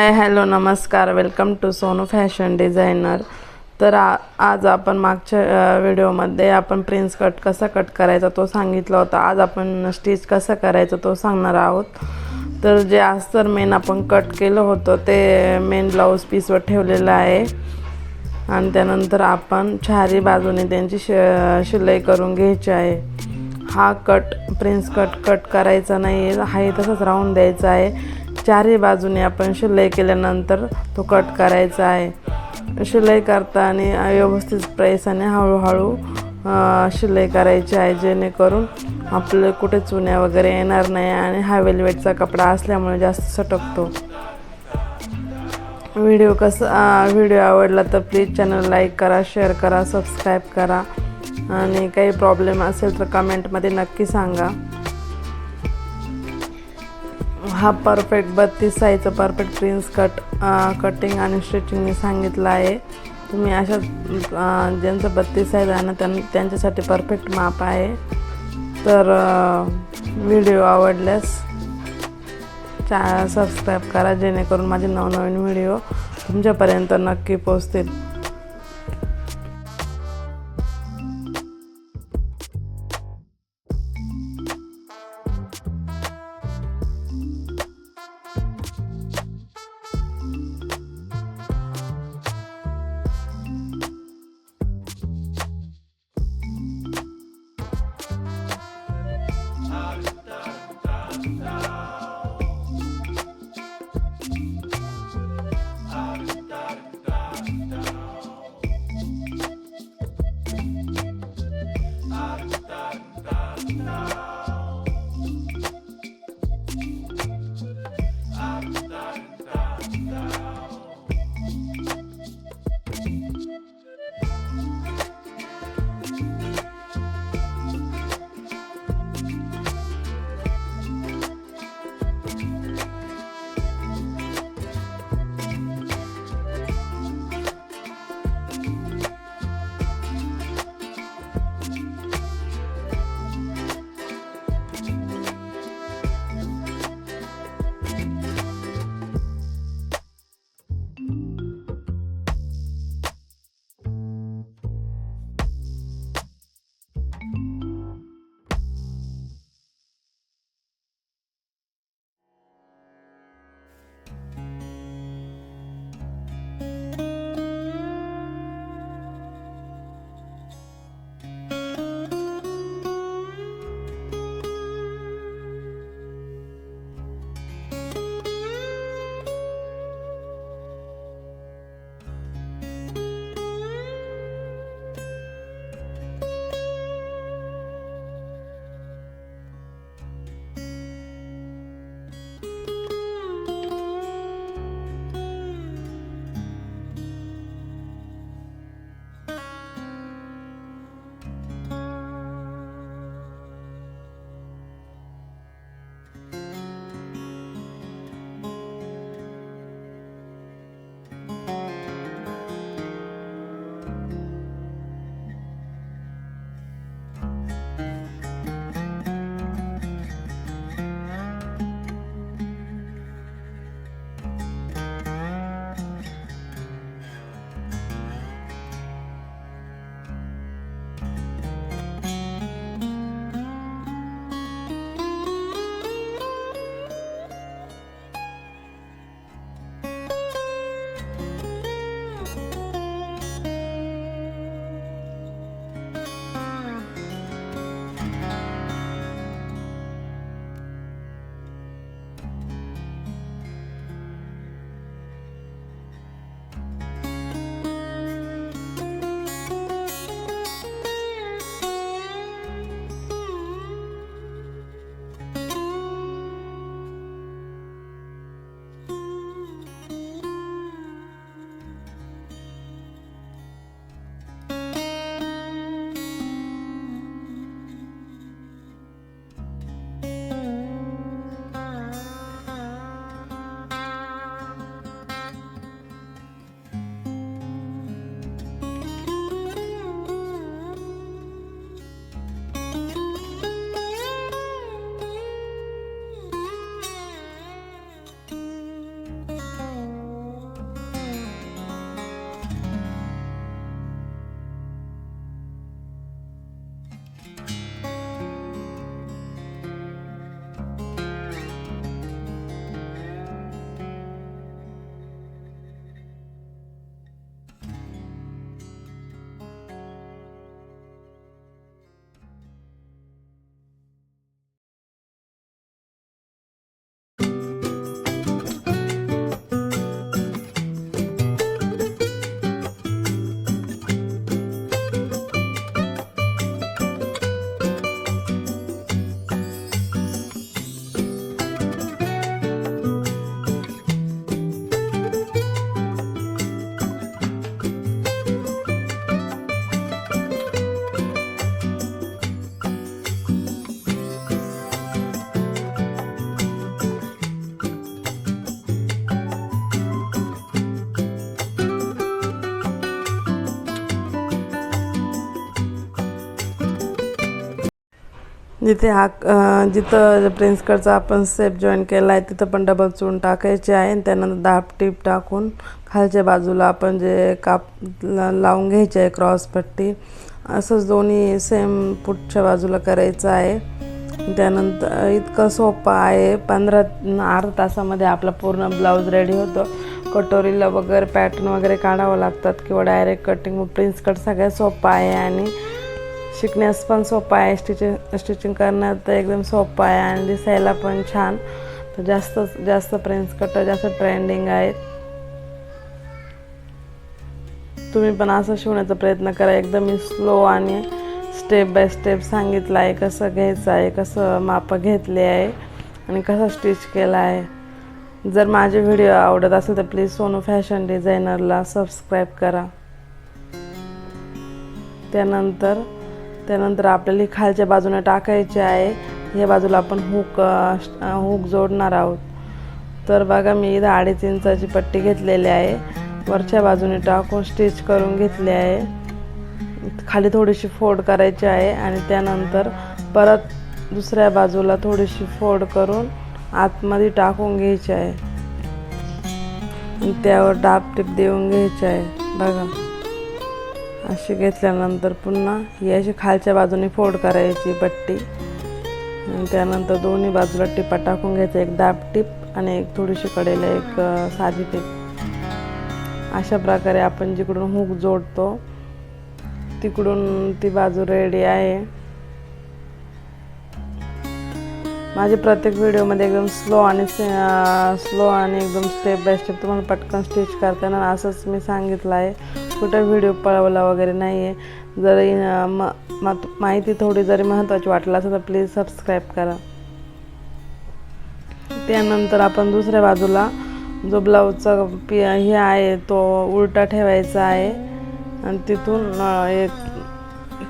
हाय hello नमस्कार, welcome to Sonu fashion designer. तर आज आपण मागच्या व्हिडिओमध्ये आपण प्रिन्स कट कसा कट करायचा तो सांगितला होता। आज आपण स्टिच कसं करायचं तो सांगणार आहोत। तर जे अस्तर मेन आपण कट केलं होतं ते मेन ब्लाऊज पीसवर ठेवलेलं आहे आणि त्यानंतर आपण चारी बाजूने त्यांची शिलाई करून घ्यायची आहे। हा कट प्रिन्स कट करायचा नाही आहे, हा तसंच राहून द्यायचा आहे। चारही बाजूने आपण शिलाई केल्यानंतर तो कट करायचा आहे। शिलाई करताना व्यवस्थित प्रेसाने हळूहळू शिलाई करायची आहे, जेणेकरून आपले कुठे चुन्या वगैरे येणार नाही आणि हा वेलवेटचा कपडा असल्यामुळे जास्त सटकतो। व्हिडिओ आवडला तर प्लीज चॅनल लाईक करा, शेअर करा, सबस्क्राईब करा आणि काही प्रॉब्लेम असेल तर कमेंटमध्ये नक्की सांगा। हा परफेक्ट 32 साईजचा परफेक्ट प्रिन्स कटिंग आणि स्टिचिंग मी सांगितलं आहे। तुम्ही अशा ज्यांचं 32 साईज आहे ना त्यांच्यासाठी परफेक्ट माप आहे। तर व्हिडिओ आवडल्यास सबस्क्राईब करा, जेणेकरून माझे नवनवीन व्हिडिओ तुमच्यापर्यंत नक्की पोहोचतील। जिथं प्रिन्स कटचा आपण सेप जॉईन केला आहे तिथं पण डबल चून टाकायचे आहे आणि त्यानंतर दाब टीप टाकून खालच्या बाजूला आपण जे लावून घ्यायचे आहे क्रॉस पट्टी, असंच दोन्ही सेम पुढच्या बाजूला करायचं आहे. त्यानंतर इतकं सोपं आहे, अर्धा तासामध्ये आपला पूर्ण ब्लाऊज रेडी होतो. कटोरीला वगैरे पॅटर्न वगैरे काढावं लागतात किंवा डायरेक्ट कटिंग. प्रिन्स कट सगळ्यात सोपं आहे आणि शिकण्यास पण सोपं आहे. स्टिचिंग करण्यात एकदम सोपं आहे आणि दिसायला पण छान. तर जास्त प्रिन्स कट जास्त ट्रेंडिंग आहेत. तुम्ही पण असं शिवण्याचा प्रयत्न करा. एकदम स्लो आणि स्टेप बाय स्टेप सांगितलं आहे कसं घ्यायचं आहे, कसं माप घेतले आहे आणि कसं स्टिच केलं आहे. जर माझे व्हिडिओ आवडत असेल तर प्लीज सोनू फॅशन डिझायनरला सबस्क्राईब करा. त्यानंतर आपल्याला खालच्या बाजूने टाकायचे आहे. या बाजूला आपण हुक जोडणार आहोत. तर बघा मी इथं 2.5 इंचाची पट्टी घेतलेली आहे. वरच्या बाजूने टाकून स्टिच करून घेतले आहे. खाली थोडीशी फोल्ड करायची आहे आणि त्यानंतर परत दुसऱ्या बाजूला थोडीशी फोल्ड करून आतमध्ये टाकून घ्यायची आहे आणि त्यावर दाब टीप देऊन घ्यायची आहे. बघा अशी घेतल्यानंतर पुन्हा याची खालच्या बाजूने फोल्ड करायची पट्टी आणि त्यानंतर दोन्ही बाजूला टिपा टाकून घ्यायचं. एक दाब टीप आणि एक थोडीशी कडेला एक साधी टीप. अशा प्रकारे आपण जिकडून हुक जोडतो तिकडून ती बाजू रेडी आहे. माझे प्रत्येक व्हिडिओमध्ये एकदम स्लो आणि एकदम स्टेप बाय स्टेप तुम्हाला पटकन स्टिच करताना असंच मी सांगितलं आहे. कुठं व्हिडिओ पळवला वगैरे नाही आहे. जरी माहिती थोडी जरी महत्त्वाची वाटलं असेल तर प्लीज सबस्क्राईब करा. त्यानंतर आपण दुसऱ्या बाजूला जो ब्लाऊजचा हे आहे तो उलटा ठेवायचा आहे आणि तिथून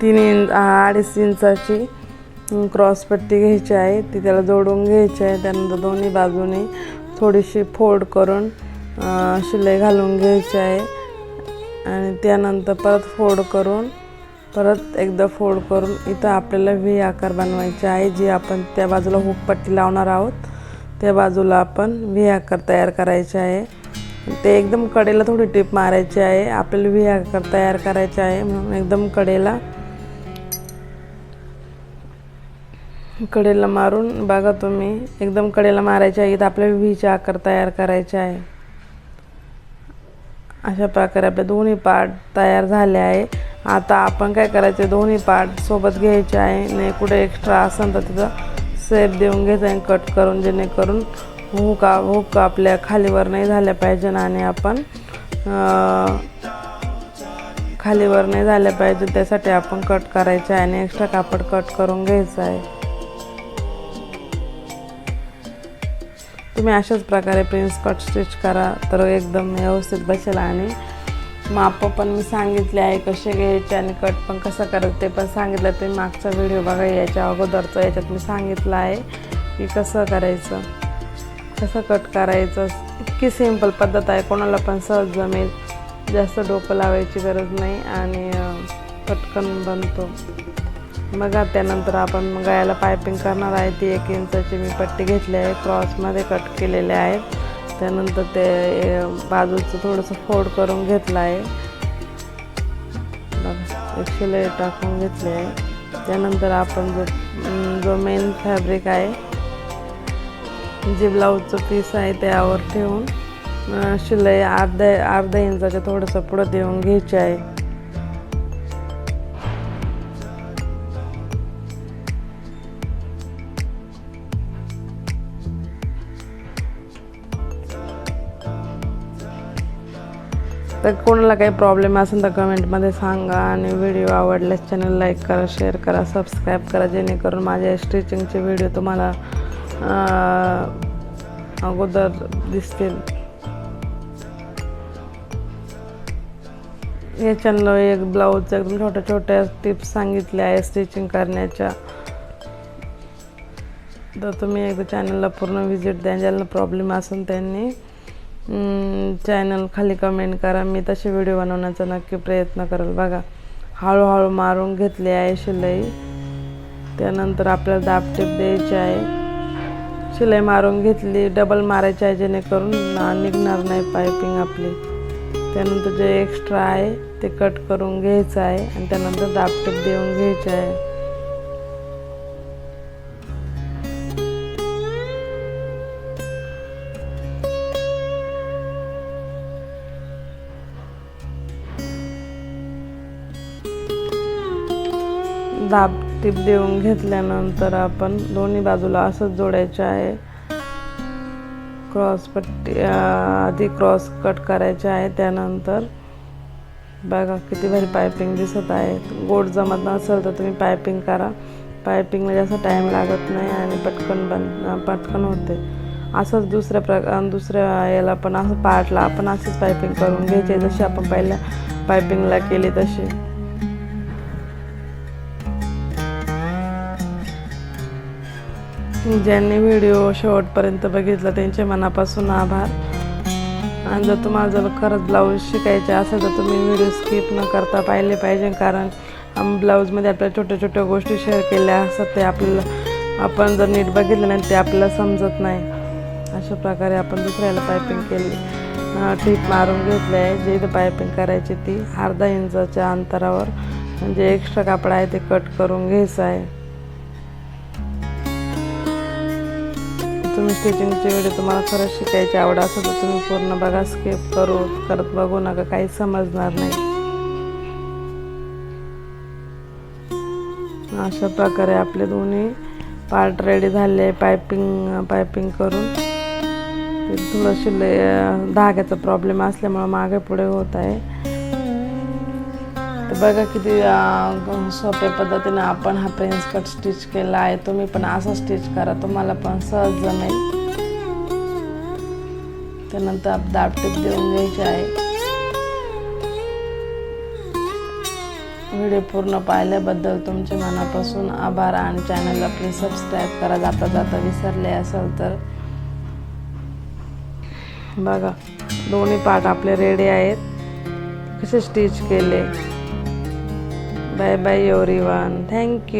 2.5 इंचाची क्रॉस पट्टी घ्यायची आहे. ती त्याला जोडून घ्यायची आहे. त्यानंतर दोन्ही बाजूने थोडीशी फोल्ड करून शिलाई घालून घ्यायची आहे आणि त्यानंतर परत एकदा फोल्ड करून इथं आपल्याला व्ही आकार बनवायचे आहे. जी आपण त्या बाजूला हुक पट्टी लावणार आहोत त्या बाजूला आपण व्ही आकार तयार करायचे आहे. ते एकदम कडेला थोडी टीप मारायची आहे. आपल्याला व्ही आकार तयार करायचे आहे म्हणून एकदम कडेला मारून बघा तुम्ही एकदम कडेला मारायचे आहे. इथं आपल्याला व्हीचे आकार तयार करायचे आहे. अशा प्रकारे आपले दोन्ही पार्ट तयार झाले आहे. आता आपण काय करायचे, दोन्ही पार्ट सोबत घ्यायचे आहे आणि कुठे एक्स्ट्रा असेल तर तिथं सेप देऊन घ्यायचं आहे कट करून, जेणेकरून हुक आपल्या खालीवर नाही झाल्या पाहिजे आणि आपण खालीवर नाही झाल्या पाहिजे त्यासाठी आपण कट करायचे आहे आणि एक्स्ट्रा कापड कट करून घ्यायचं आहे. तुम्ही अशाच प्रकारे प्रिन्स कट स्टिच करा तर एकदम व्यवस्थित बसेल. आणि माप पण मी सांगितले आहे कसे घ्यायचे आणि कट पण कसं करायचं ते पण सांगितलं. ते मागचा व्हिडिओ बघा, याच्या अगोदरचं याच्यात मी सांगितलं आहे की कसं करायचं, कसं कट करायचं. इतकी सिंपल पद्धत आहे, कोणाला पण सहज जमेल. जास्त डोकं लावायची गरज नाही आणि पटकन बनतो. बघा त्यानंतर आपण गळ्याला पायपिंग करणार आहे. ती 1 इंचाची मी पट्टी घेतली आहे, क्रॉसमध्ये कट केलेले आहेत. त्यानंतर ते बाजूचं थोडंसं फोल्ड करून घेतलं आहे. बघा एक शिलाई टाकून घेतली आहे. त्यानंतर आपण जो मेन फॅब्रिक आहे, जे ब्लाऊजचं पीस आहे त्यावर ठेवून शिलाई अर्धा इंचाच्या थोडंसं पुढं देऊन घ्यायची आहे. तर कोणाला काही प्रॉब्लेम असेल तर कमेंटमध्ये सांगा आणि व्हिडिओ आवडल्यास चॅनल लाईक करा, शेअर करा, सबस्क्राईब करा, जेणेकरून माझ्या स्टिचिंगचे व्हिडिओ तुम्हाला अगोदर दिसतील. या चॅनलवर एक ब्लाऊजच्या एकदम छोट्या छोट्या टिप्स सांगितल्या आहे स्टिचिंग करण्याच्या. तर तुम्ही एकदा चॅनलला पूर्ण व्हिजिट द्या. ज्यांना प्रॉब्लेम असेल त्यांनी चॅनल खाली कमेंट करा. मी तसे व्हिडिओ बनवण्याचा नक्की प्रयत्न करेल. बघा हळूहळू मारून घेतली आहे शिलाई. त्यानंतर आपल्याला दाबटीप द्यायची आहे. शिलाई मारून घेतली, डबल मारायची आहे जेणेकरून निघणार नाही पायपिंग आपली. त्यानंतर जे एक्स्ट्रा आहे ते कट करून घ्यायचं आहे आणि त्यानंतर दाबटीप देऊन घ्यायची आहे. दाबटीप देऊन घेतल्यानंतर आपण दोन्ही बाजूला असंच जोडायचं आहे. क्रॉस पट्टी आधी क्रॉस कट करायचे आहे. त्यानंतर बघा किती भारी पायपिंग दिसत आहे. गोड जमत नसेल तर तुम्ही पायपिंग करा. पायपिंगला जास्त टाईम लागत नाही आणि पटकन होते. असंच दुसऱ्या याला पण असं पार्टला आपण अशीच पायपिंग करून घ्यायची जशी आपण पहिल्या पायपिंगला केली तशी. ज्यांनी व्हिडिओ शेवटपर्यंत बघितला त्यांचे मनापासून आभार. आणि जर तुम्हाला खरंच ब्लाऊज शिकायचे असेल तर तुम्ही व्हिडिओ स्किप न करता पाहिले पाहिजे, कारण ब्लाऊजमध्ये आपल्या छोट्या छोट्या गोष्टी शेअर केल्या असतात ते आपण जर नीट बघितलं नाही ते आपल्याला समजत नाही. अशा प्रकारे आपण दुसऱ्याला पायपिंग केली, टीप मारून घेतली आहे. जे इथं पायपिंग करायची ती अर्धा इंचाच्या अंतरावर, म्हणजे एक्स्ट्रा कापड आहे ते कट करून घ्यायचं आहे. तुम्ही स्टिचिंगचे व्हिडिओ तुम्हाला खरंच शिकायची आवड असेल तर तुम्ही पूर्ण बघा, स्किप करत बघू नका, काही समजणार नाही. अशा प्रकारे आपले दोन्ही पार्ट रेडी झाले. पायपिंग करून थोडं शिलाई धाग्याचा प्रॉब्लेम असल्यामुळे मागे पुढे होत आहे. तर बघा किती सोप्या पद्धतीने आपण हा प्रिन्स कट स्टिच केला आहे. तुम्ही पण असं स्टिच करा, तुम्हाला पण सहज जमेल. त्यानंतर दाबटीप देऊन घ्यायची आहे. व्हिडिओ पूर्ण पाहिल्याबद्दल तुमचे मनापासून आभार. आणि चॅनलला प्लीज सबस्क्राईब करा जाता जाता विसरले असेल तर. बघा दोन्ही पार्ट आपले रेडी आहेत. कसे स्टिच केले. Bye bye everyone. थँक्यू.